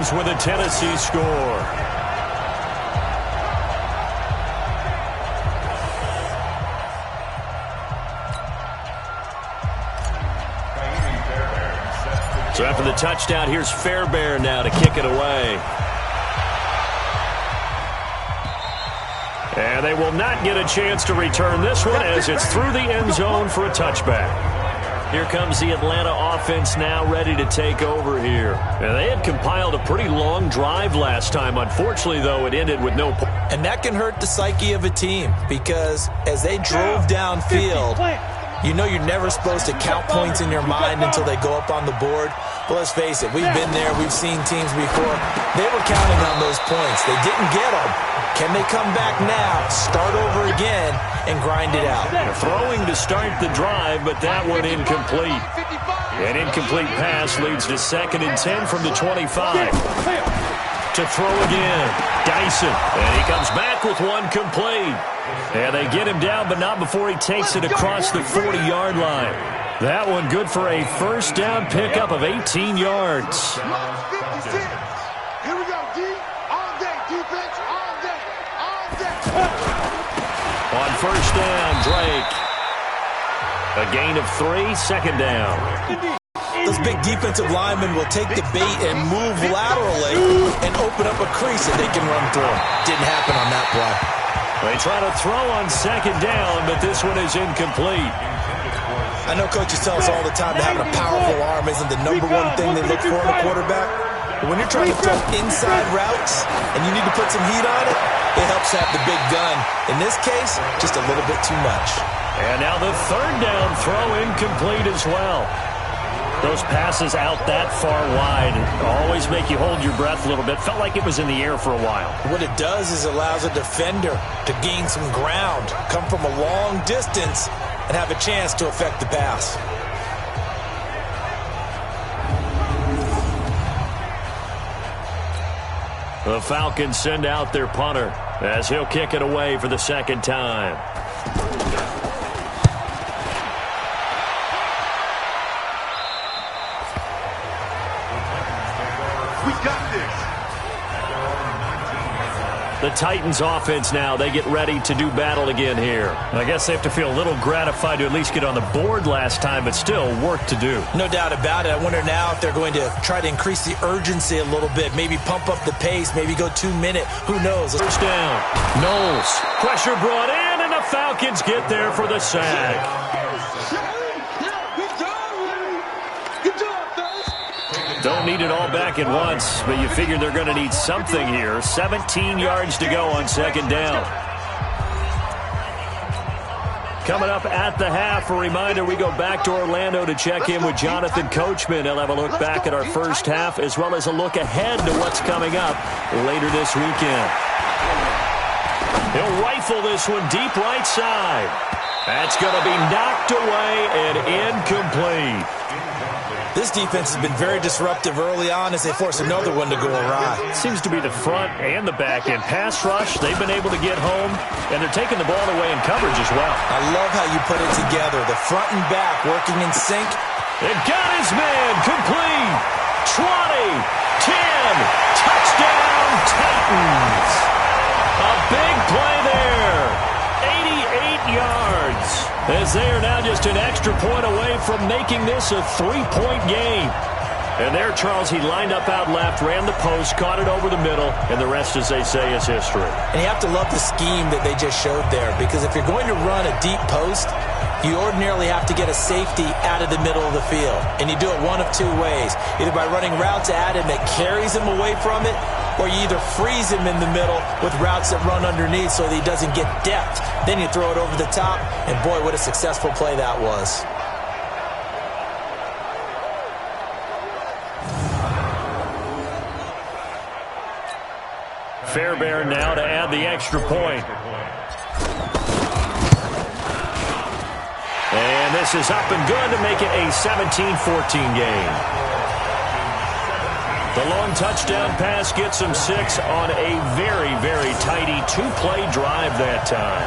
with a Tennessee score. So after the touchdown, here's Fairbairn now to kick it away. And they will not get a chance to return this one as it's through the end zone for a touchback. Here comes the Atlanta offense now ready to take over here. And they had compiled a pretty long drive last time. Unfortunately, though, it ended with no points. And that can hurt the psyche of a team because as they drove downfield, you know you're never supposed to count points in your mind until they go up on the board. But let's face it, we've been there. We've seen teams before. They were counting on those points. They didn't get them. Can they come back now, start over again, and grind it out? They're throwing to start the drive, but that one incomplete. An incomplete pass leads to 2nd and 10 from the 25. To throw again, Dyson. And he comes back with one complete. And they get him down, but not before he takes it across the 40-yard line. That one good for a first down pickup of 18 yards. Here we go, D. All day, defense, all day, all day. On first down, Drake. A gain of 3, 2nd down. Those big defensive linemen will take the bait and move laterally and open up a crease that they can run through. Didn't happen on that play. They try to throw on 2nd down, but this one is incomplete. I know coaches tell us all the time that having a powerful arm isn't the #1 thing they look for in a quarterback. But when you're trying to throw inside routes and you need to put some heat on it, it helps have the big gun. In this case, just a little bit too much. And now the 3rd down throw incomplete as well. Those passes out that far wide always make you hold your breath a little bit. Felt like it was in the air for a while. What it does is allows a defender to gain some ground, come from a long distance, and have a chance to affect the pass. The Falcons send out their punter as he'll kick it away for the 2nd time. We got this. The Titans offense now, they get ready to do battle again here. I guess they have to feel a little gratified to at least get on the board last time, but still work to do. No doubt about it. I wonder now if they're going to try to increase the urgency a little bit, maybe pump up the pace, maybe go 2-minute. Who knows? First down. Knowles. Pressure brought in, and the Falcons get there for the sack. Don't need it all back at once, but you figure they're going to need something here. 17 yards to go on 2nd down. Coming up at the half, a reminder, we go back to Orlando to check in with Jonathan Coachman. He'll have a look back at our first half as well as a look ahead to what's coming up later this weekend. He'll rifle this one deep right side. That's going to be knocked away and incomplete. This defense has been very disruptive early on as they force another one to go awry. It seems to be the front and the back end. Pass rush, they've been able to get home, and they're taking the ball away in coverage as well. I love how you put it together. The front and back working in sync. It got his man, complete. 20, 10, touchdown Titans. A big play there. 88 yards. As they are now just an extra point away from making this a 3-point game. And there, Charles, he lined up out left, ran the post, caught it over the middle, and the rest, as they say, is history. And you have to love the scheme that they just showed there, because if you're going to run a deep post, you ordinarily have to get a safety out of the middle of the field. And you do it one of 2 ways, either by running routes at him that carries him away from it, or you either freeze him in the middle with routes that run underneath so that he doesn't get depth. Then you throw it over the top, and boy, what a successful play that was. Fairbairn now to add the extra point. And this is up and good to make it a 17-14 game. The long touchdown pass gets him 6 on a very, very tidy 2-play drive that time.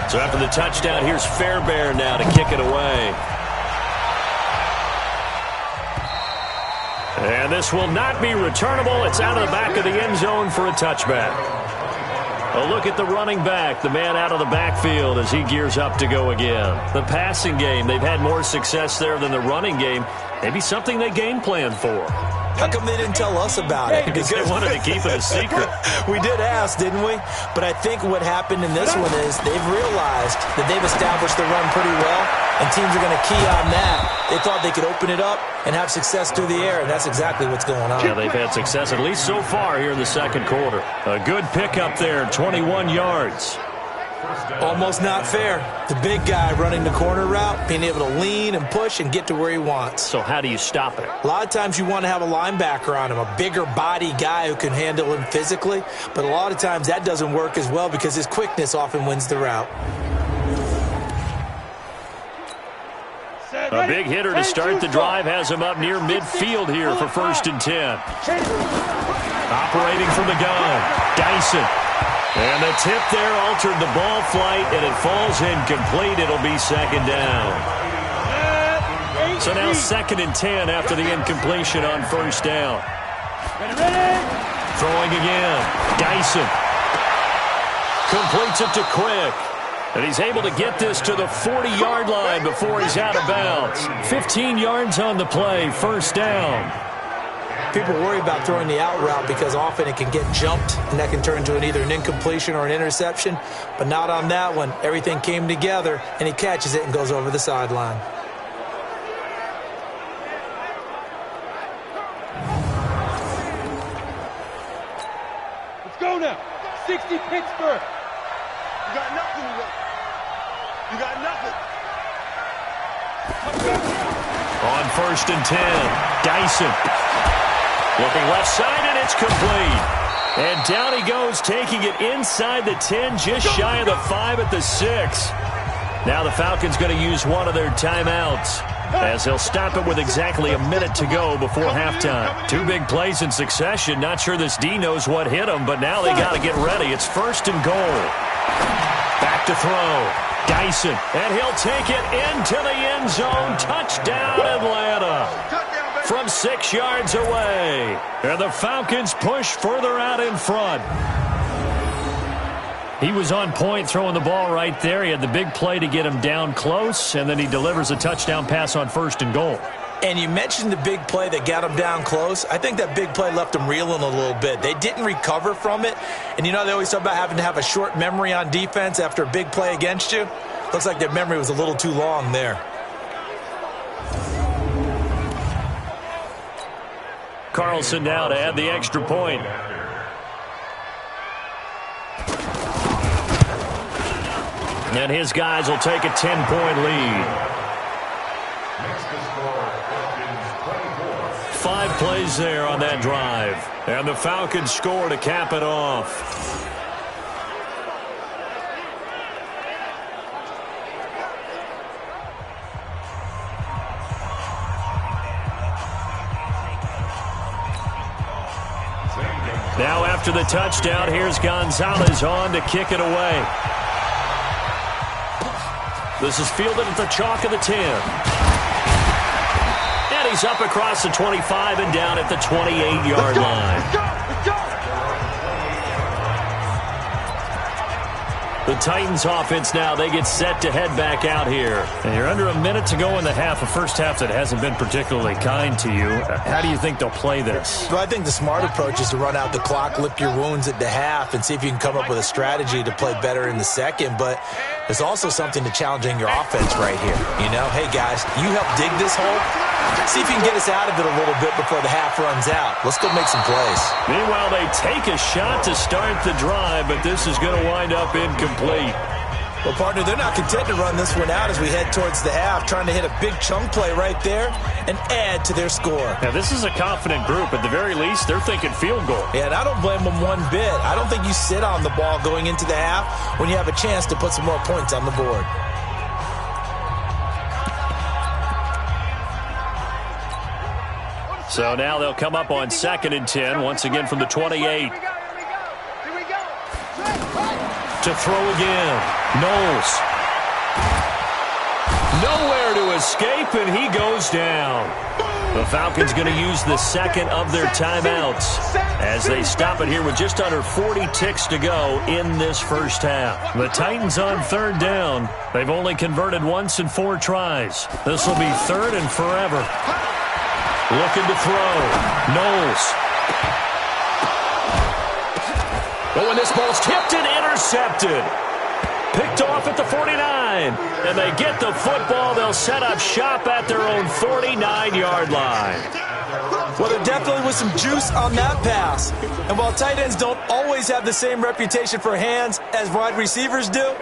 So after the touchdown, here's Fairbairn now to kick it away. And this will not be returnable. It's out of the back of the end zone for a touchback. A look at the running back, the man out of the backfield as he gears up to go again. The passing game, they've had more success there than the running game. Maybe something they game plan for. How come they didn't tell us about it? Because they wanted to keep it a secret. We did ask, didn't we? But I think what happened in this one is they've realized that they've established the run pretty well, and teams are going to key on that. They thought they could open it up and have success through the air, and that's exactly what's going on. Yeah, they've had success, at least so far here in the second quarter. A good pickup there, 21 yards. Almost not fair. The big guy running the corner route, being able to lean and push and get to where he wants. So how do you stop it? A lot of times you want to have a linebacker on him, a bigger body guy who can handle him physically, but a lot of times that doesn't work as well because his quickness often wins the route. A big hitter to start the drive has him up near midfield here for 1st and 10. Operating from the gun, Dyson. And the tip there altered the ball flight, and it falls incomplete. It'll be 2nd down. So now 2nd and 10 after the incompletion on 1st down. Throwing again. Dyson. Completes it to Quick. And he's able to get this to the 40-yard line before he's out of bounds. 15 yards on the play, 1st down. People worry about throwing the out route because often it can get jumped, and that can turn into either an incompletion or an interception. But not on that one. Everything came together, and he catches it and goes over the sideline. Let's go now. 60 Pittsburgh. You got nothing. You got nothing. On 1st and 10, Dyson. Looking left side, and it's complete. And down he goes, taking it inside the 10, just shy of the 5 at the 6. Now the Falcons going to use one of their timeouts, as they'll stop it with exactly a minute to go before halftime. 2 big plays in succession. Not sure this D knows what hit him, but now they got to get ready. It's 1st and goal. Back to throw. Dyson, and he'll take it into the end zone. Touchdown, Atlanta. From 6 yards away. And the Falcons push further out in front. He was on point throwing the ball right there. He had the big play to get him down close, and then he delivers a touchdown pass on 1st and goal. And you mentioned the big play that got him down close. I think that big play left him reeling a little bit. They didn't recover from it. And you know they always talk about having to have a short memory on defense after a big play against you. Looks like their memory was a little too long there. Carlson now to add the extra point. And his guys will take a 10-point lead. 5 plays there on that drive. And the Falcons score to cap it off. Now after the touchdown, here's Gonzalez on to kick it away. This is fielded at the chalk of the 10. And he's up across the 25 and down at the 28-yard line. Let's go. The Titans offense now, they get set to head back out here. And you're under a minute to go in the half, a first half that hasn't been particularly kind to you. How do you think they'll play this? Well, I think the smart approach is to run out the clock, lick your wounds at the half, and see if you can come up with a strategy to play better in the second. But there's also something to challenging your offense right here. You know, hey, guys, you help dig this hole. See if you can get us out of it a little bit before the half runs out. Let's go make some plays. Meanwhile, they take a shot to start the drive, but this is going to wind up incomplete. Well, partner, they're not content to run this one out as we head towards the half, trying to hit a big chunk play right there and add to their score. Now, this is a confident group. At the very least, they're thinking field goal. Yeah, and I don't blame them one bit. I don't think you sit on the ball going into the half when you have a chance to put some more points on the board. So now they'll come up on 2nd and 10, once again from the 28. to throw again. Knowles. Nowhere to escape, and he goes down. The Falcons going to use the second of their timeouts as they stop it here with just under 40 ticks to go in this first half. The Titans on third down. They've only converted once in 4 tries. This will be third and forever. Looking to throw. Knowles. Oh, and this ball's tipped and intercepted. Picked off at the 49. And they get the football. They'll set up shop at their own 49-yard line. Well, there definitely was some juice on that pass. And while tight ends don't always have the same reputation for hands as wide receivers do,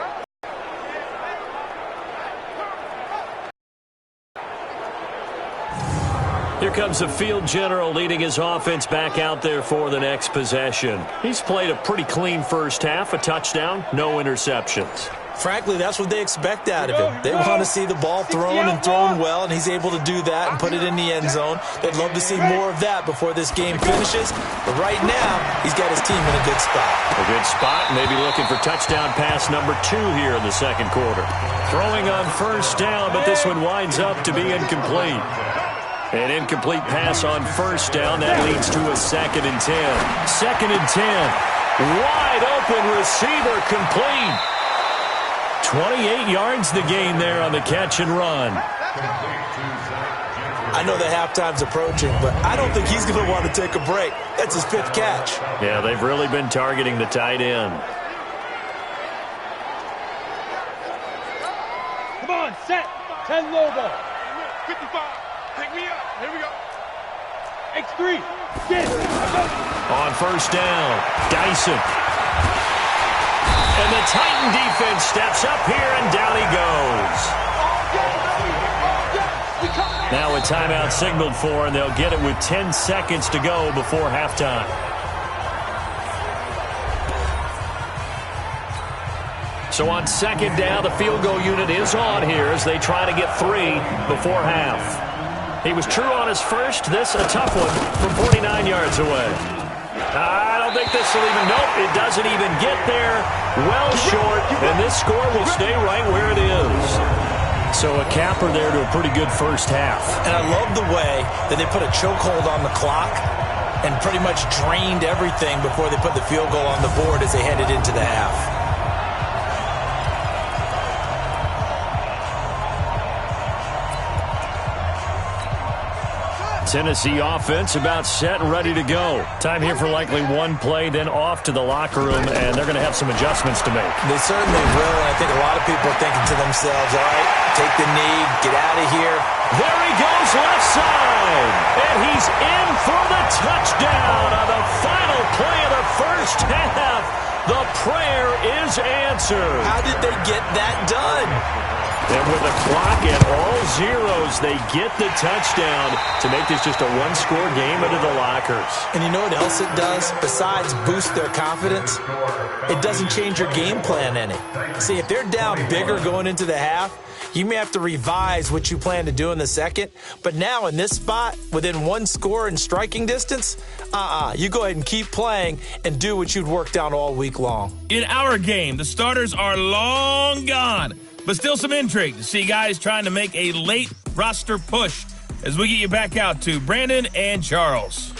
here comes the field general leading his offense back out there for the next possession. He's played a pretty clean first half, a touchdown, no interceptions. frankly, that's what they expect out of him. They want to see the ball thrown and thrown well, and he's able to do that and put it in the end zone. They'd love to see more of that before this game finishes. But right now, he's got his team in a good spot. A good spot, maybe looking for touchdown pass number 2 here in the second quarter. Throwing on first down, but this one winds up to be incomplete. An incomplete pass on first down. That leads to a 2nd and 10. 2nd and 10. Wide open receiver complete. 28 yards the gain there on the catch and run. I know the halftime's approaching, but I don't think he's going to want to take a break. That's his 5th catch. Yeah, they've really been targeting the tight end. Come on, set. 10 logo. 55. Pick me up. Here we go. X3. Get it. On first down, Dyson. And the Titan defense steps up here, and down he goes. Now a timeout signaled for, and they'll get it with 10 seconds to go before halftime. So on second down, the field goal unit is on here as they try to get 3 before half. He was true on his first. This a tough one from 49 yards away. I don't think this will even, nope, it doesn't even get there. Well short, and this score will stay right where it is. So a capper there to a pretty good first half. And I love the way that they put a chokehold on the clock and pretty much drained everything before they put the field goal on the board as they headed into the half. Tennessee offense about set and ready to go. Time here for likely one play, then off to the locker room, and they're going to have some adjustments to make. They certainly will, and I think a lot of people are thinking to themselves, all right, take the knee, get out of here. There he goes left side, and he's in for the touchdown on the final play of the first half. The prayer is answered. How did they get that done? And with the clock at all zeros, they get the touchdown to make this just a one-score game into the lockers. And you know what else it does? Besides boost their confidence, it doesn't change your game plan any. See, if they're down bigger going into the half, you may have to revise what you plan to do in the second. But now in this spot, within one score in striking distance, you go ahead and keep playing and do what you'd worked on all week long. In our game, the starters are long gone. But still some intrigue to see guys trying to make a late roster push as we get you back out to Brandon and Charles.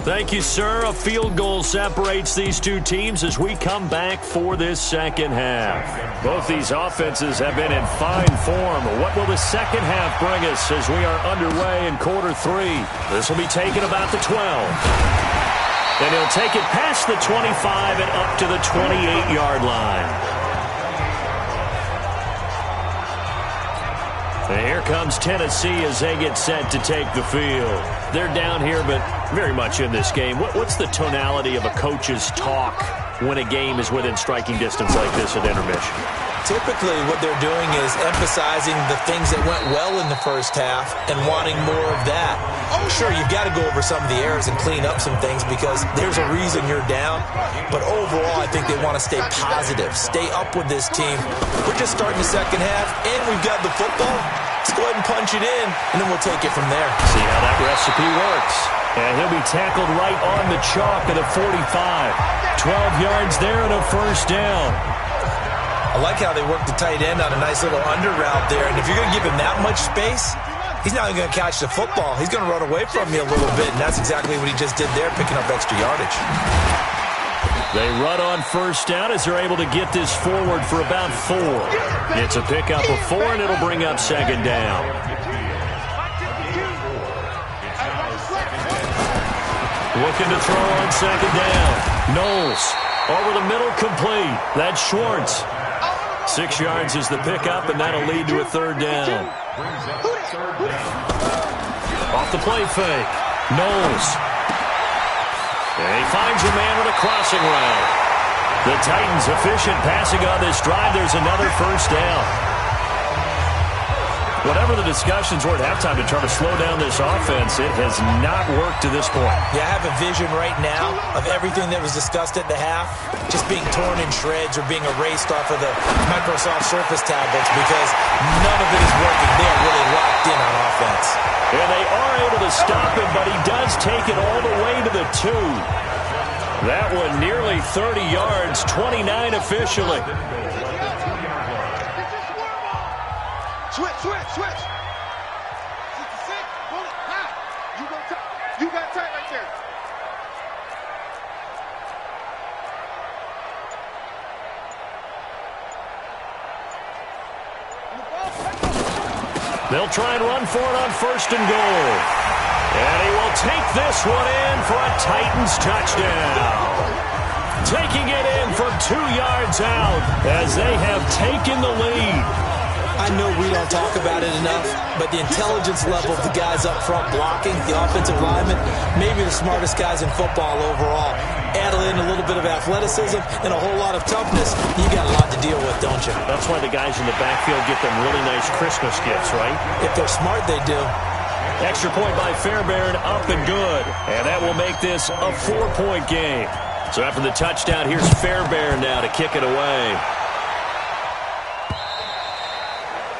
Thank you, sir. A field goal separates these two teams as we come back for this second half. Both these offenses have been in fine form. What will the second half bring us as we are underway in quarter 3? This will be taken about the 12. And he'll take it past the 25 and up to the 28-yard line. And here comes Tennessee as they get set to take the field. They're down here, but very much in this game. What's the tonality of a coach's talk when a game is within striking distance like this at intermission? Typically, what they're doing is emphasizing the things that went well in the first half and wanting more of that. Sure, you've got to go over some of the errors and clean up some things because there's a reason you're down. But overall, I think they want to stay positive, stay up with this team. We're just starting the second half, and we've got the football. Let's go ahead and punch it in, and then we'll take it from there. See how that recipe works. And he'll be tackled right on the chalk of the 45. 12 yards there and a first down. I like how they work the tight end on a nice little under route there. And if you're going to give him that much space, he's not going to catch the football. He's going to run away from you a little bit, and that's exactly what he just did there, picking up extra yardage. They run on first down as they're able to get this forward for about 4. It's a pickup of 4, and it'll bring up second down. Looking to throw on second down. Knowles over the middle, complete. That's Schwartz. 6 yards is the pickup, and that'll lead to a third down. Off the play fake. Knowles. And he finds a man with a crossing route. The Titans efficient passing on this drive. There's another first down. Whatever the discussions were at halftime to try to slow down this offense, it has not worked to this point. Yeah, I have a vision right now of everything that was discussed at the half just being torn in shreds or being erased off of the Microsoft Surface tablets because none of it is working. They're really locked in on offense. And they are able to stop him, but he does take it all the way to the 2. That one nearly 30 yards, 29 officially. Switch. 66, pull it, high. You got tight right there. They'll try and run for it on first and goal. And he will take this one in for a Titans touchdown. Taking it in from 2 yards out as they have taken the lead. I know we don't talk about it enough, but the intelligence level of the guys up front blocking, the offensive linemen, maybe the smartest guys in football overall. Add in a little bit of athleticism and a whole lot of toughness, you got a lot to deal with, don't you? That's why the guys in the backfield get them really nice Christmas gifts, right? If they're smart, they do. Extra point by Fairbairn, up and good. And that will make this a 4-point game. So after the touchdown, here's Fairbairn now to kick it away.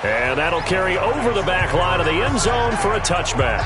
And that'll carry over the back line of the end zone for a touchback.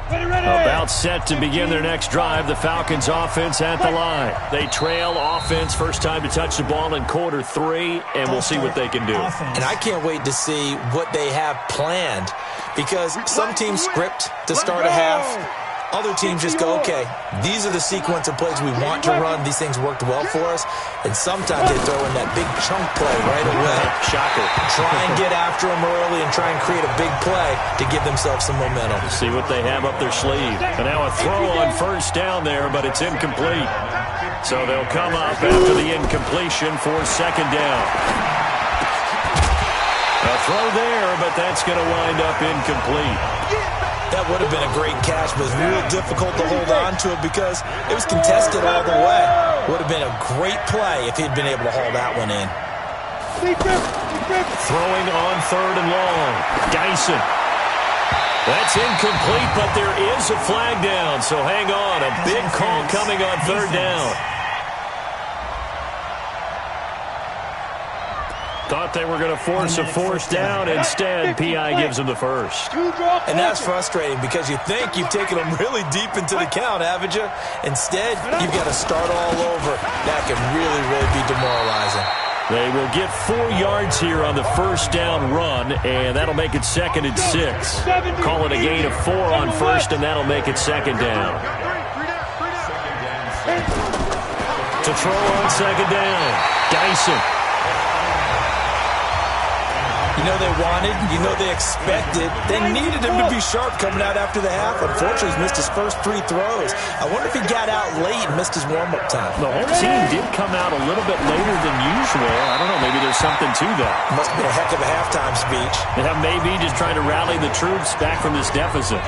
About set to begin their next drive. The Falcons offense at the line. They trail offense, first time to touch the ball in quarter 3, and we'll see what they can do. And I can't wait to see what they have planned because some teams script to start a half. Other teams just go, okay, these are the sequence of plays we want to run. These things worked well for us. And sometimes they throw in that big chunk play right away. Shocker. Try and get after them early and try and create a big play to give themselves some momentum. See what they have up their sleeve. And now a throw on first down there, but it's incomplete. So they'll come up after the incompletion for second down. A throw there, but that's going to wind up incomplete. That would have been a great catch, but it was real difficult to hold on to it because it was contested all the way. Would have been a great play if he'd been able to haul that one in. Throwing on third and long. Dyson. That's incomplete, but there is a flag down, so hang on. A big call coming on third down. Thought they were going to force a fourth down. Instead, P.I. gives them the first. And that's frustrating because you think you've taken them really deep into the count, haven't you? Instead, you've got to start all over. That can really, really be demoralizing. They will get 4 yards here on the first down run, and that'll make it 2nd and 6. Call it a gain of 4 on first, and that'll make it second down. To throw on second down, Dyson. You know they wanted, you know they expected, they needed him to be sharp coming out after the half. Unfortunately, he's missed his first 3 throws. I wonder if he got out late and missed his warm-up time. The whole team did come out a little bit later than usual. I don't know, maybe there's something to that. Must have been a heck of a halftime speech. Yeah, maybe just trying to rally the troops back from this deficit.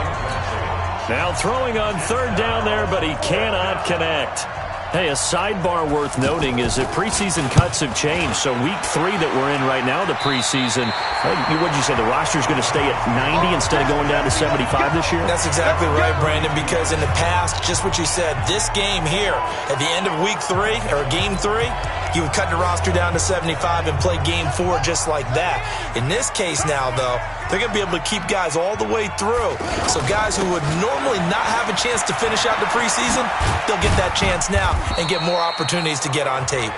Now throwing on third down there, but he cannot connect. Hey, a sidebar worth noting is that preseason cuts have changed. So week 3 that we're in right now, the preseason, what did you say, the roster's going to stay at 90 instead of going down to 75 this year? That's exactly right, Brandon, because in the past, just what you said, this game here, at the end of week 3, or game 3, you would cut the roster down to 75 and play game 4 just like that. In this case now, though, they're going to be able to keep guys all the way through. So guys who would normally not have a chance to finish out the preseason, they'll get that chance now and get more opportunities to get on tape.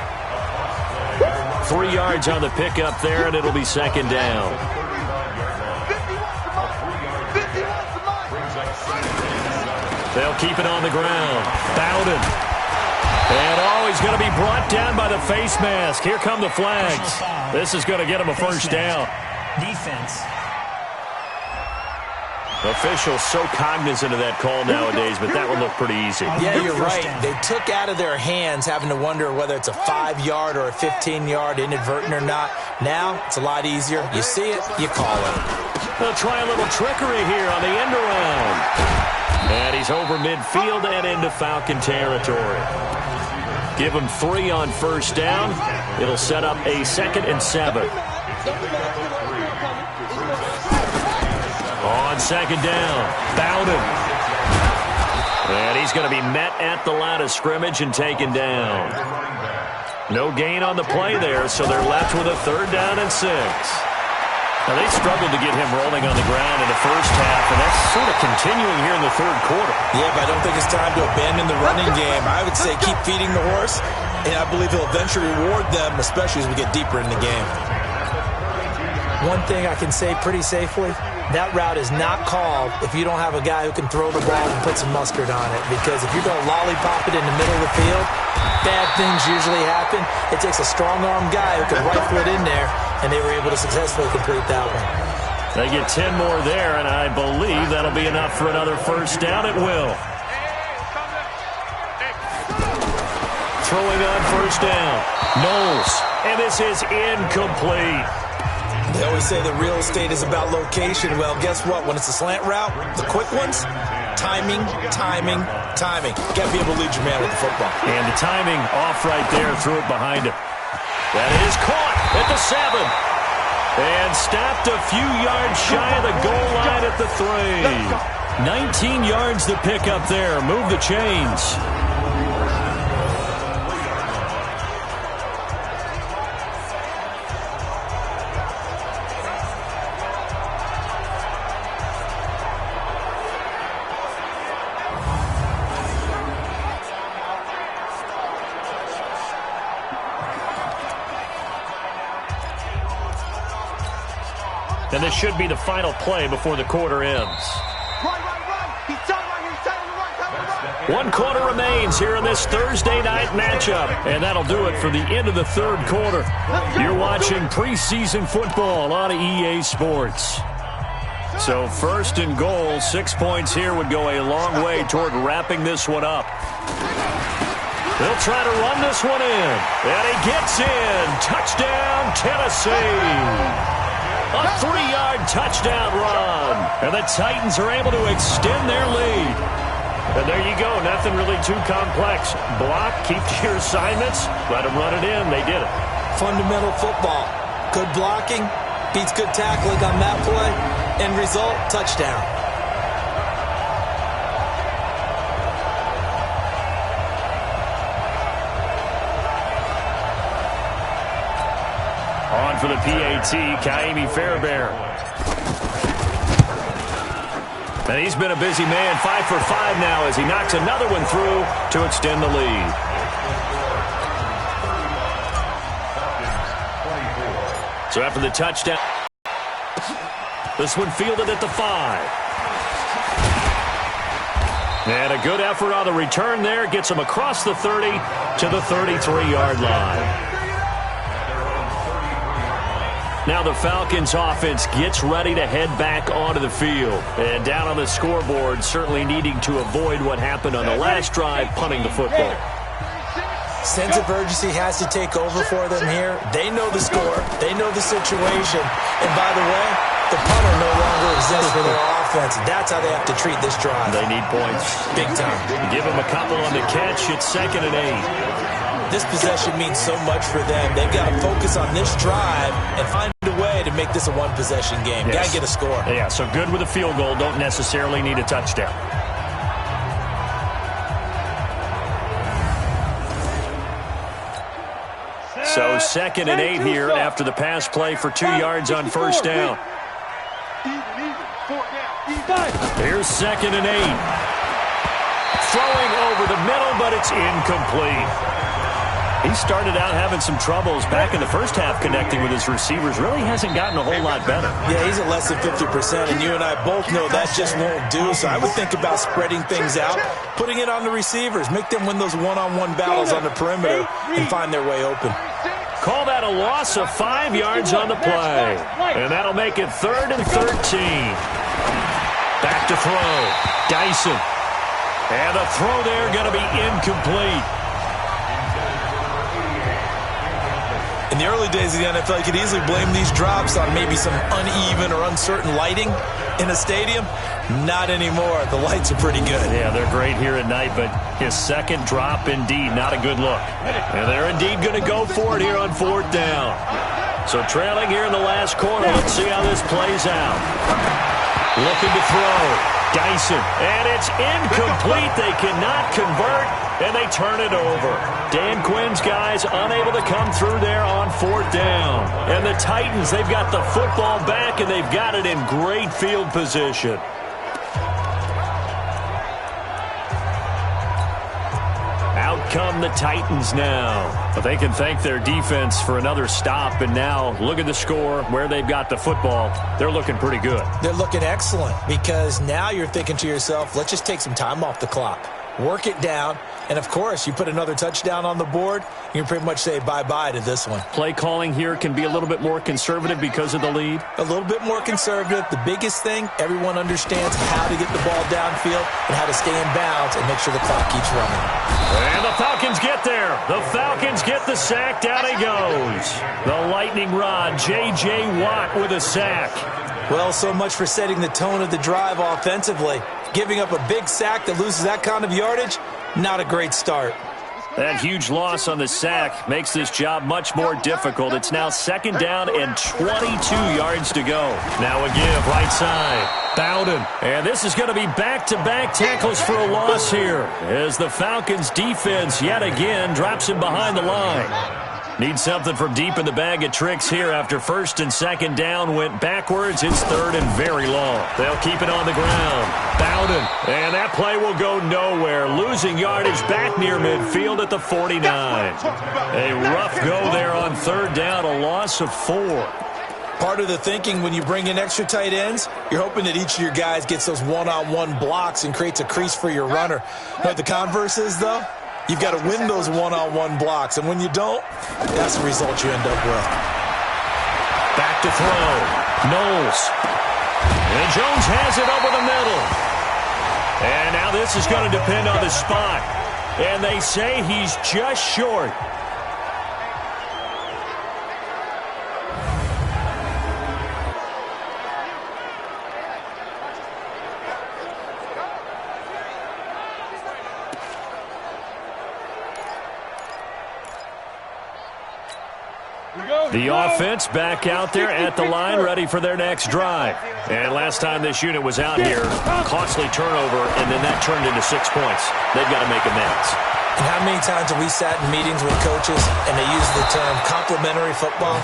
3 yards on the pickup there, and it'll be second down. They'll keep it on the ground. Bowden. And, he's going to be brought down by the face mask. Here come the flags. This is going to get him a first down. Defense. Officials so cognizant of that call nowadays, but that would look pretty easy. Yeah, you're right. They took out of their hands having to wonder whether it's a 5-yard or a 15-yard, inadvertent or not. Now, it's a lot easier. You see it, you call it. They'll try a little trickery here on the end around. And he's over midfield and into Falcon territory. Give him 3 on first down. It'll set up a 2nd and 7. On second down, Bowden. And he's going to be met at the line of scrimmage and taken down. No gain on the play there, so they're left with a 3rd down and 6. Now, they struggled to get him rolling on the ground in the first half, and that's sort of continuing here in the 3rd quarter. Yeah, but I don't think it's time to abandon the running game. I would say keep feeding the horse, and I believe he'll eventually reward them, especially as we get deeper in the game. One thing I can say pretty safely, that route is not called if you don't have a guy who can throw the ball and put some mustard on it. Because if you're going to lollipop it in the middle of the field, bad things usually happen. It takes a strong-arm guy who can rifle it in there, and they were able to successfully complete that one. They get 10 more there, and I believe that'll be enough for another first down. It will. Throwing on first down, Knowles, and this is incomplete. They always say that real estate is about location. Well, guess what? When it's a slant route, the quick ones, timing, timing, timing. Got to be able to lead your man with the football. And the timing off right there, threw it behind him. That is caught at the 7. And stopped a few yards shy of the goal line at the 3. 19 yards to pick up there. Move the chains. And this should be the final play before the quarter ends. One quarter remains here in this Thursday night matchup. And that'll do it for the end of the 3rd quarter. You're watching preseason football on EA Sports. So 1st and goal, 6 points here would go a long way toward wrapping this one up. They'll try to run this one in. And he gets in. Touchdown, Tennessee. A 3-yard touchdown run. And the Titans are able to extend their lead. And there you go. Nothing really too complex. Block, keep to your assignments, let them run it in. They did it. Fundamental football. Good blocking beats good tackling on that play. End result, touchdown. On for the PAT, Kaimi Fairbairn. And he's been a busy man, 5 for 5 now as he knocks another one through to extend the lead. So after the touchdown, this one fielded at the 5. And a good effort on the return there. Gets him across the 30 to the 33-yard line. Now the Falcons offense gets ready to head back onto the field. And down on the scoreboard, certainly needing to avoid what happened on the last drive, punting the football. Sense of urgency has to take over for them here. They know the score. They know the situation. And by the way, the punter no longer exists for their offense. offense. That's how they have to treat this drive. They need points. Big time. Give them a couple on the catch. It's 2nd and 8. This possession means so much for them. They've got to focus on this drive and find a way to make this a one-possession game. Yes. Got to get a score. Yeah, so good with a field goal. Don't necessarily need a touchdown. So 2nd and 8 here after the pass play for 2 yards on first down. Here's 2nd and 8. Throwing over the middle, but it's incomplete. He started out having some troubles back in the first half connecting with his receivers. Really hasn't gotten a whole lot better. Yeah, he's at less than 50%, and you and I both know that just won't do. So I would think about spreading things out, putting it on the receivers, make them win those one-on-one battles on the perimeter and find their way open. Call that a loss of 5 yards on the play. And that'll make it 3rd and 13. Back to throw. Dyson. And the throw there going to be incomplete. In the early days of the NFL, you could easily blame these drops on maybe some uneven or uncertain lighting in a stadium. Not anymore. The lights are pretty good. Yeah, they're great here at night, but his second drop, indeed, not a good look. And they're indeed going to go for it here on 4th down. So trailing here in the last quarter. Let's see how this plays out. Looking to throw. Dyson. And it's incomplete. They cannot convert, and they turn it over. Dan Quinn's guys unable to come through there on 4th down. And the Titans, they've got the football back, and they've got it in great field position. Out come the Titans now. But they can thank their defense for another stop. And now look at the score where they've got the football. They're looking pretty good. They're looking excellent because now you're thinking to yourself, let's just take some time off the clock. Work it down. And, of course, you put another touchdown on the board, you can pretty much say bye-bye to this one. Play calling here can be a little bit more conservative because of the lead. A little bit more conservative. The biggest thing, everyone understands how to get the ball downfield and how to stay in bounds and make sure the clock keeps running. And the Falcons get there. The Falcons get the sack. Down he goes. The lightning rod, J.J. Watt with a sack. Well, so much for setting the tone of the drive offensively. Giving up a big sack that loses that kind of yardage, not a great start. That huge loss on the sack makes this job much more difficult. It's now 2nd down and 22 yards to go. Now a give, right side. Bowden. And this is going to be back-to-back tackles for a loss here as the Falcons defense yet again drops him behind the line. Need something from deep in the bag of tricks here after 1st and 2nd down went backwards. It's 3rd and very long. They'll keep it on the ground. Bowden. And that play will go nowhere. Losing yardage back near midfield at the 49. A rough go there on 3rd down. A loss of 4. Part of the thinking when you bring in extra tight ends, you're hoping that each of your guys gets those one-on-one blocks and creates a crease for your runner. You know what the converse is, though? You've got to win those one-on-one blocks, and when you don't, that's the result you end up with. Back to throw. Knowles. And Jones has it over the middle. And now this is going to depend on the spot. And they say he's just short. The offense back out there at the line, ready for their next drive. And last time this unit was out here, costly turnover, and then that turned into 6 points. They've got to make amends. And how many times have we sat in meetings with coaches and they use the term complementary football?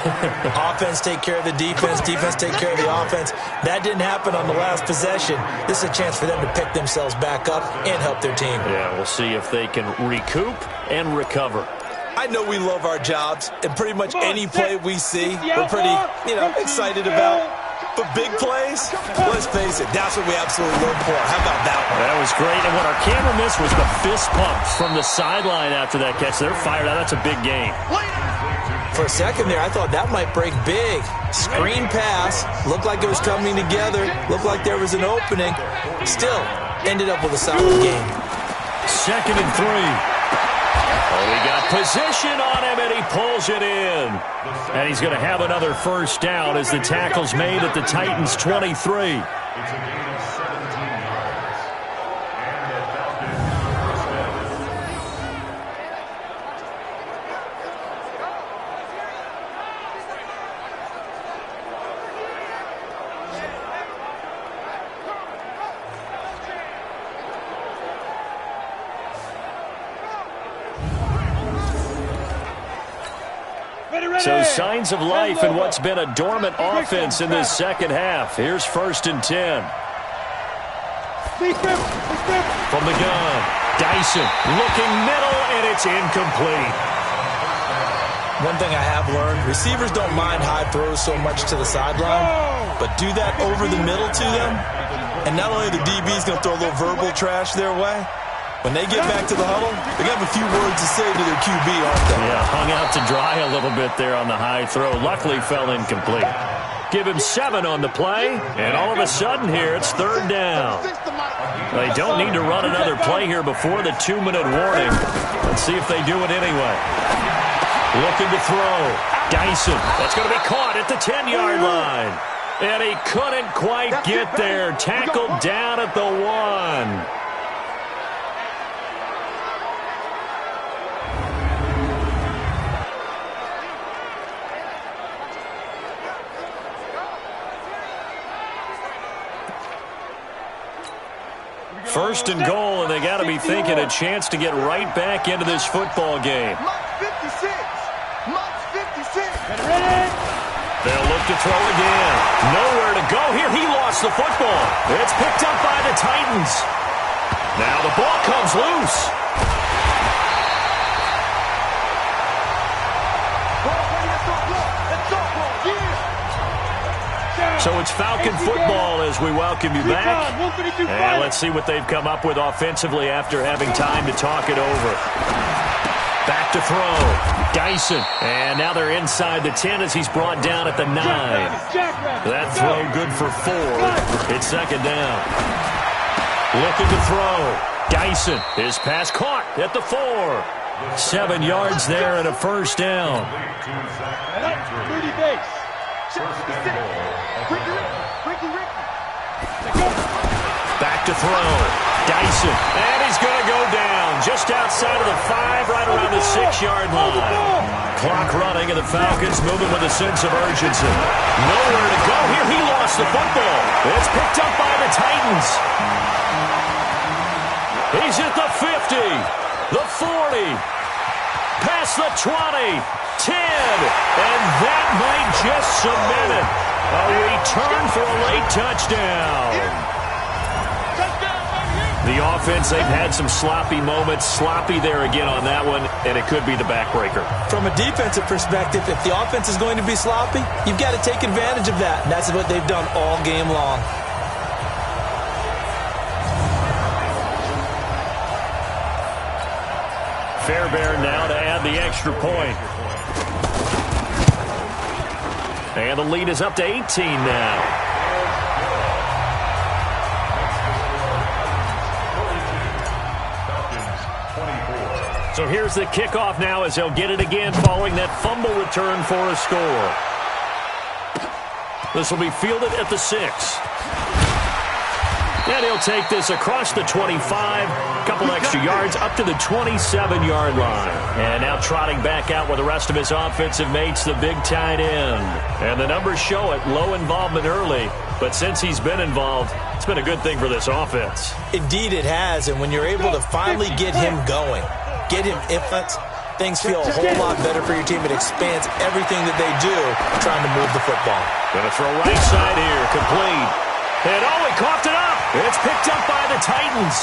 Offense take care of the defense, defense take care of the offense. That didn't happen on the last possession. This is a chance for them to pick themselves back up and help their team. Yeah, we'll see if they can recoup and recover. I know we love our jobs, and pretty much any play we see, we're pretty, excited about. But big plays, let's face it, that's what we absolutely live for. How about that one? That was great, and what our camera missed was the fist pump from the sideline after that catch. They're fired out. That's a big game. For a second there, I thought that might break big. Screen pass, looked like it was coming together, looked like there was an opening. Still, ended up with a solid game. 2nd and 3. Oh, he got position on him, and he pulls it in. And he's going to have another first down as the tackle's made at the Titans' 23. So signs of life in what's been a dormant offense in this second half. Here's 1st and 10. From the gun, Dyson looking middle, and it's incomplete. One thing I have learned, receivers don't mind high throws so much to the sideline, but do that over the middle to them, and not only the DB's going to throw a little verbal trash their way, when they get back to the huddle, they're going to have a few words to say to their QB, aren't they? Yeah, hung out to dry a little bit there on the high throw. Luckily fell incomplete. Give him 7 on the play, and all of a sudden here it's 3rd down. They don't need to run another play here before the 2-minute warning. Let's see if they do it anyway. Looking to throw. Dyson. That's going to be caught at the 10-yard line. And he couldn't quite get there. Tackled down at the 1. First and goal, and they got to be thinking a chance to get right back into this football game. They'll look to throw again. Nowhere to go here. He lost the football. It's picked up by the Titans. Now the ball comes loose. So it's Falcon football as we welcome you back. And let's see what they've come up with offensively after having time to talk it over. Back to throw. Dyson. And now they're inside the 10 as he's brought down at the 9. That throw good for 4. It's 2nd down. Looking to throw. Dyson. His pass caught at the 4. 7 yards there and a first down. Back to throw. Dyson. And he's going to go down just outside of the 5, right around the 6-yard line. Clock running, and the Falcons moving with a sense of urgency. Nowhere to go here. He lost the football. It's picked up by the Titans. He's at the 50, the 40, past the 20, 10, and that might just cement it. A return for a late touchdown. The offense, they've had some sloppy moments. Sloppy there again on that one, and it could be the backbreaker. From a defensive perspective, if the offense is going to be sloppy, you've got to take advantage of that. And that's what they've done all game long. Fairbairn now to add the extra point. And the lead is up to 18 now. So here's the kickoff now as they'll get it again following that fumble return for a score. This will be fielded at the 6. And he'll take this across the 25, a couple extra yards up to the 27-yard line. And now trotting back out with the rest of his offensive mates, the big tight end. And the numbers show it, low involvement early. But since he's been involved, it's been a good thing for this offense. Indeed it has, and when you're able to finally get him going, get him infants, things feel a whole lot better for your team. It expands everything that they do trying to move the football. Going to throw right side here, complete. And oh, he coughed it up. It's picked up by the Titans.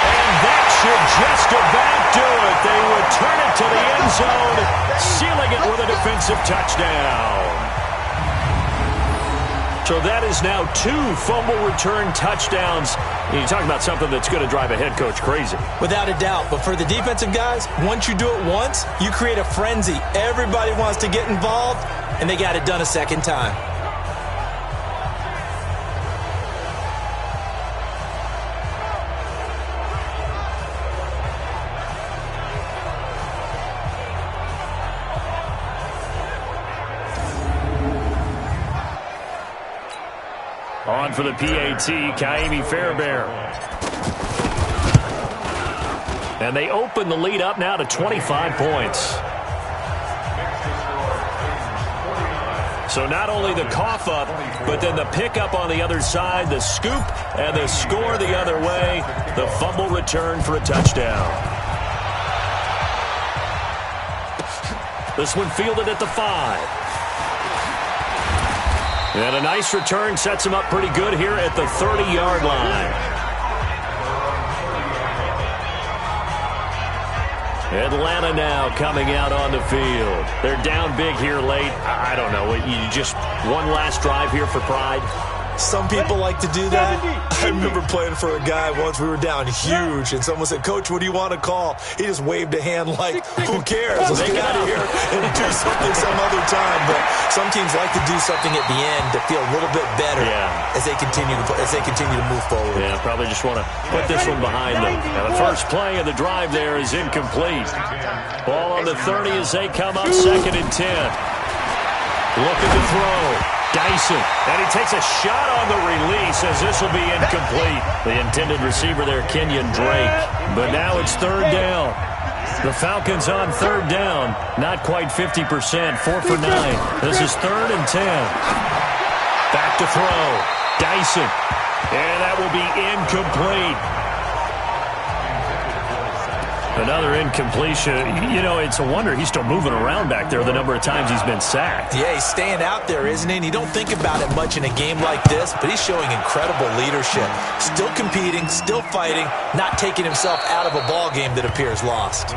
And that should just about do it. They return it to the end zone, sealing it with a defensive touchdown. So that is now 2 fumble return touchdowns. You're talking about something that's going to drive a head coach crazy. Without a doubt. But for the defensive guys, once you do it once, you create a frenzy. Everybody wants to get involved, and they got it done a second time. on for the PAT, Kaimi Fairbairn. And they open the lead up now to 25 points. So not only the cough up, but then the pickup on the other side, the scoop, and the score the other way. The fumble return for a touchdown. This one fielded at the 5. And a nice return sets him up pretty good here at the 30-yard line. Atlanta now coming out on the field. They're down big here late. I don't know. You just one last drive here for pride. Some people like to do that. I remember playing for a guy once. We were down huge, and someone said, "Coach, what do you want to call?" He just waved a hand like, "Who cares? Let's get out of here and do something some other time." But some teams like to do something at the end to feel a little bit better as they continue to move forward. Yeah, probably just want to put this one behind them. Now the first play of the drive there is incomplete. Ball on the 30 as they come up, 2nd and 10. Looking to throw. Dyson, and he takes a shot on the release as this will be incomplete. The intended receiver there, Kenyon Drake. But now it's 3rd down. The Falcons on 3rd down. Not quite 50%, 4 for 9. This is 3rd and 10. Back to throw. Dyson, and that will be incomplete. Another incompletion. You know, it's a wonder he's still moving around back there the number of times he's been sacked. Yeah, he's staying out there, isn't he? And you don't think about it much in a game like this, but he's showing incredible leadership. Still competing, still fighting, not taking himself out of a ball game that appears lost.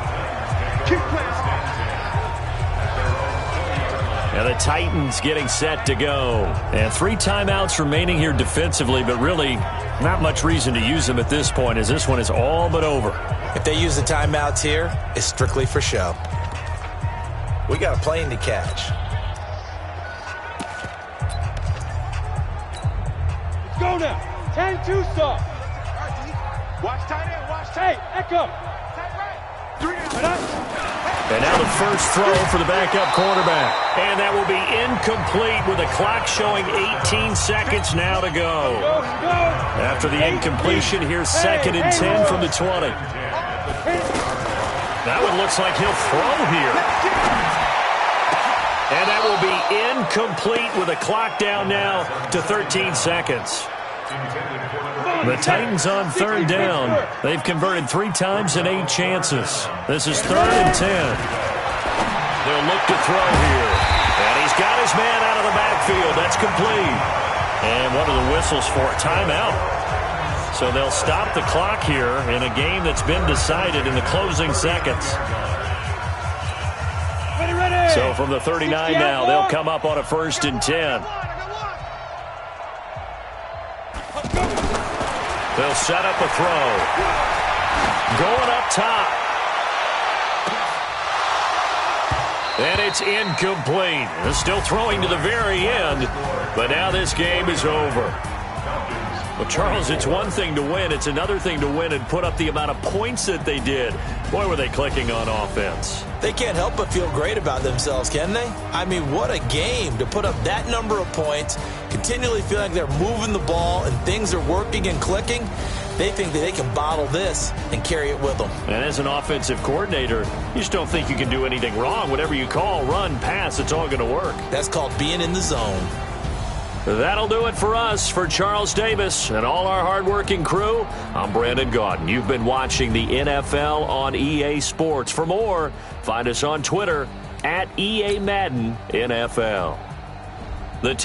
And the Titans getting set to go. And 3 timeouts remaining here defensively, but really not much reason to use them at this point as this one is all but over. If they use the timeouts here, it's strictly for show. We got a plane to catch. Let's go now. 10-2 stop. Watch tight end. Watch tight. Echo. And now the first throw for the backup quarterback. And that will be incomplete with the clock showing 18 seconds now to go. After the incompletion, here's 2nd and 10 from the 20. That one looks like he'll throw here. And that will be incomplete with the clock down now to 13 seconds. The Titans on 3rd down. They've converted 3 times in 8 chances. This is 3rd and 10. They'll look to throw here. And he's got his man out of the backfield. That's complete. And what are the whistles for? Timeout. So they'll stop the clock here in a game that's been decided in the closing seconds. So from the 39 now, they'll come up on a 1st and 10. They'll set up a throw. Going up top. And it's incomplete. They're still throwing to the very end, but now this game is over. Well, Charles, it's one thing to win. It's another thing to win and put up the amount of points that they did. Boy, were they clicking on offense. They can't help but feel great about themselves, can they? I mean, what a game to put up that number of points, continually feel like they're moving the ball and things are working and clicking. They think that they can bottle this and carry it with them. And as an offensive coordinator, you just don't think you can do anything wrong. Whatever you call, run, pass, it's all going to work. That's called being in the zone. That'll do it for us. For Charles Davis and all our hardworking crew, I'm Brandon Gaudin. You've been watching the NFL on EA Sports. For more, find us on Twitter at EA Madden NFL. The